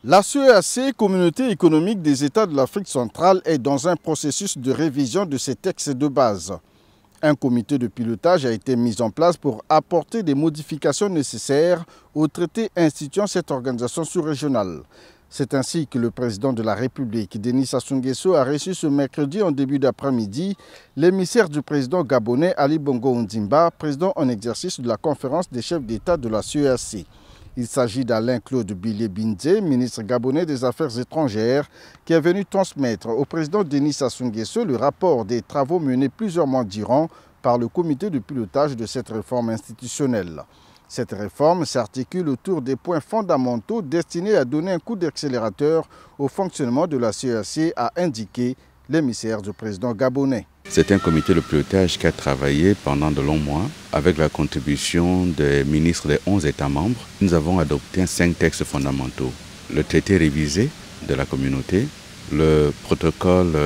La CEAC, Communauté économique des États de l'Afrique centrale, est dans un processus de révision de ses textes de base. Un comité de pilotage a été mis en place pour apporter des modifications nécessaires au traité instituant cette organisation sous-régionale. C'est ainsi que le président de la République, Denis Sassou Nguesso, a reçu ce mercredi en début d'après-midi l'émissaire du président gabonais Ali Bongo Ondimba, président en exercice de la conférence des chefs d'État de la CEAC. Il s'agit d'Alain-Claude Bilé-Bindé, ministre gabonais des Affaires étrangères, qui est venu transmettre au président Denis Sassou Nguesso le rapport des travaux menés plusieurs mois durant par le comité de pilotage de cette réforme institutionnelle. Cette réforme s'articule autour des points fondamentaux destinés à donner un coup d'accélérateur au fonctionnement de la CEAC, a indiqué l'émissaire du président gabonais. C'est un comité de pilotage qui a travaillé pendant de longs mois avec la contribution des ministres des 11 États membres. Nous avons adopté 5 textes fondamentaux. Le traité révisé de la communauté, le protocole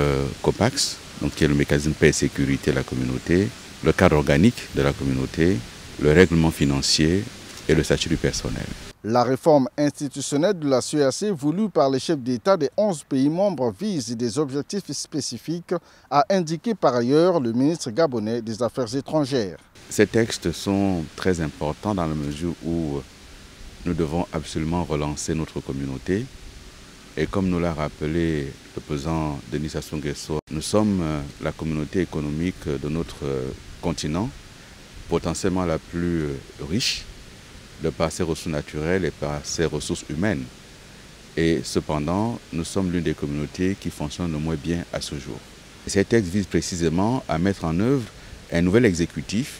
COPAX, donc qui est le mécanisme paix et sécurité de la communauté, le cadre organique de la communauté, le règlement financier et le statut du personnel. La réforme institutionnelle de la CEAC voulue par les chefs d'État des 11 pays membres vise des objectifs spécifiques, a indiqué par ailleurs le ministre gabonais des Affaires étrangères. Ces textes sont très importants dans la mesure où nous devons absolument relancer notre communauté. Et comme nous l'a rappelé le président Denis Sassou Nguesso, nous sommes la communauté économique de notre continent, potentiellement la plus riche, de par ses ressources naturelles et par ses ressources humaines. Et cependant, nous sommes l'une des communautés qui fonctionne le moins bien à ce jour. Ces textes visent précisément à mettre en œuvre un nouvel exécutif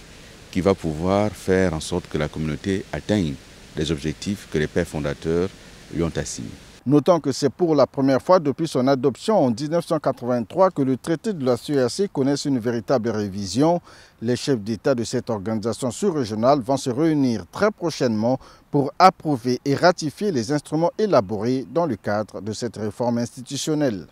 qui va pouvoir faire en sorte que la communauté atteigne les objectifs que les pères fondateurs lui ont assignés. Notons que c'est pour la première fois depuis son adoption en 1983 que le traité de la CEAC connaît une véritable révision. Les chefs d'État de cette organisation sous-régionale vont se réunir très prochainement pour approuver et ratifier les instruments élaborés dans le cadre de cette réforme institutionnelle.